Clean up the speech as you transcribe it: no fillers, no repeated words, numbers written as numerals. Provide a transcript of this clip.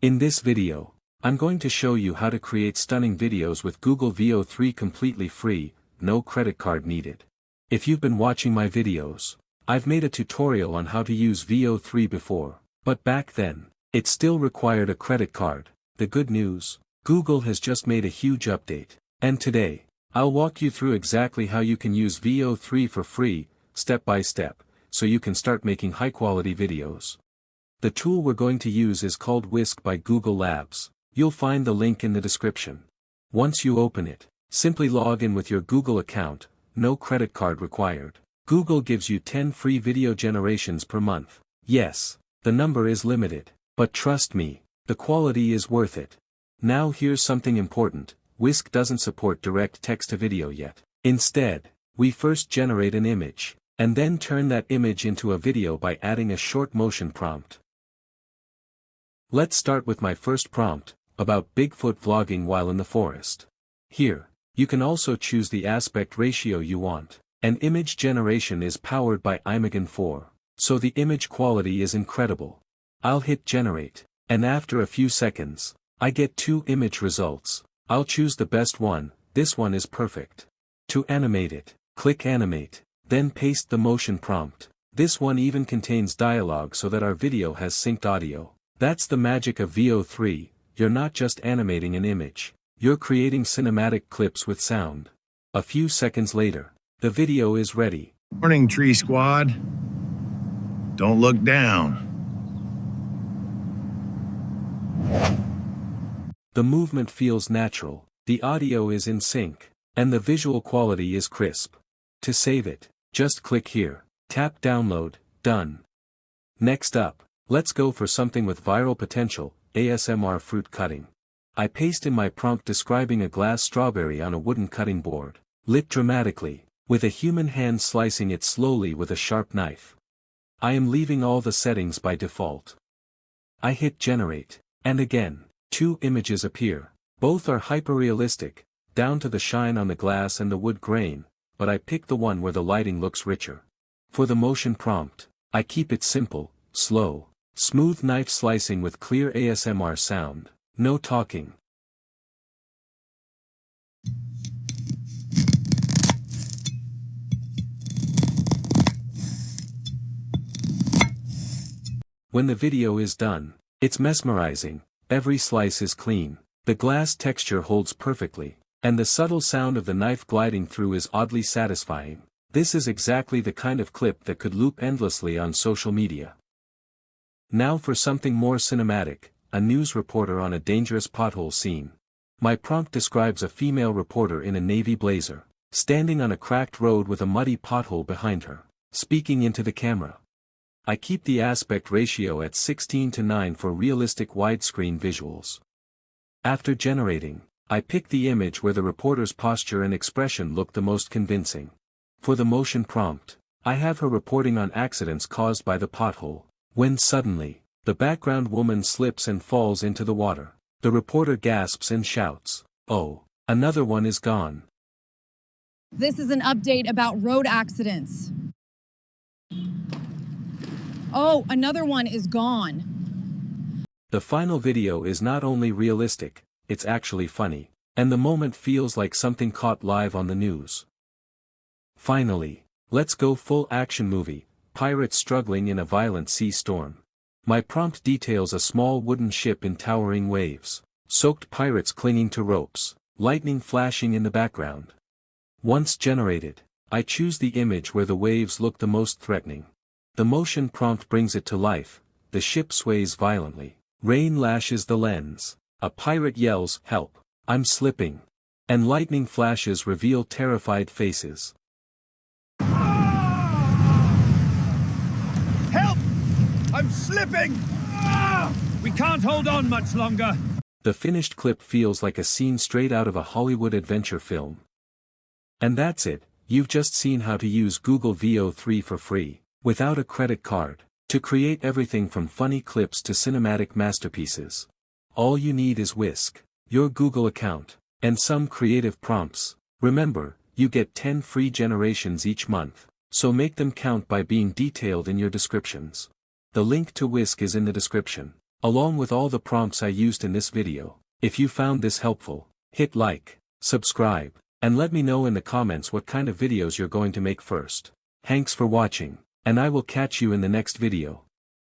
In this video, I'm going to show you how to create stunning videos with Google Veo 3 completely free, no credit card needed. If you've been watching my videos, I've made a tutorial on how to use Veo 3 before, but back then, it still required a credit card. The good news, Google has just made a huge update, and today, I'll walk you through exactly how you can use Veo 3 for free, step by step, so you can start making high-quality videos. The tool we're going to use is called Whisk by Google Labs. You'll find the link in the description. Once you open it, simply log in with your Google account, no credit card required. Google gives you 10 free video generations per month. Yes, the number is limited, but trust me, the quality is worth it. Now here's something important, Whisk doesn't support direct text-to-video yet. Instead, we first generate an image, and then turn that image into a video by adding a short motion prompt. Let's start with my first prompt, about Bigfoot vlogging while in the forest. Here, you can also choose the aspect ratio you want, and image generation is powered by Imagen 4, so the image quality is incredible. I'll hit generate, and after a few seconds, I get 2 image results. I'll choose the best one, this one is perfect. To animate it, click animate, then paste the motion prompt. This one even contains dialogue so that our video has synced audio. That's the magic of Veo 3, you're not just animating an image, you're creating cinematic clips with sound. A few seconds later, the video is ready. Morning, Tree Squad. Don't look down. The movement feels natural, the audio is in sync, and the visual quality is crisp. To save it, just click here, tap download, done. Next up, let's go for something with viral potential, ASMR fruit cutting. I paste in my prompt describing a glass strawberry on a wooden cutting board, lit dramatically, with a human hand slicing it slowly with a sharp knife. I am leaving all the settings by default. I hit generate, and again, 2 images appear. Both are hyper-realistic, down to the shine on the glass and the wood grain, but I pick the one where the lighting looks richer. For the motion prompt, I keep it simple, slow, smooth knife slicing with clear ASMR sound, no talking. When the video is done, it's mesmerizing, every slice is clean, the glass texture holds perfectly, and the subtle sound of the knife gliding through is oddly satisfying. This is exactly the kind of clip that could loop endlessly on social media. Now for something more cinematic, a news reporter on a dangerous pothole scene. My prompt describes a female reporter in a navy blazer, standing on a cracked road with a muddy pothole behind her, speaking into the camera. I keep the aspect ratio at 16:9 for realistic widescreen visuals. After generating, I pick the image where the reporter's posture and expression look the most convincing. For the motion prompt, I have her reporting on accidents caused by the pothole, when suddenly, the background woman slips and falls into the water. The reporter gasps and shouts, "Oh, another one is gone." This is an update about road accidents. Oh, another one is gone. The final video is not only realistic, it's actually funny, and the moment feels like something caught live on the news. Finally, let's go full action movie, pirates struggling in a violent sea storm. My prompt details a small wooden ship in towering waves, soaked pirates clinging to ropes, lightning flashing in the background. Once generated, I choose the image where the waves look the most threatening. The motion prompt brings it to life, the ship sways violently, rain lashes the lens, a pirate yells, "Help, I'm slipping," and lightning flashes reveal terrified faces. Help! I'm slipping! We can't hold on much longer. The finished clip feels like a scene straight out of a Hollywood adventure film. And that's it, you've just seen how to use Google Veo 3 for free, without a credit card, to create everything from funny clips to cinematic masterpieces. All you need is Whisk, your Google account, and some creative prompts. Remember, you get 10 free generations each month, so make them count by being detailed in your descriptions. The link to Whisk is in the description. along with all the prompts I used in this video. If you found this helpful, hit like, subscribe, and let me know in the comments what kind of videos you're going to make first. Thanks for watching, and I will catch you in the next video.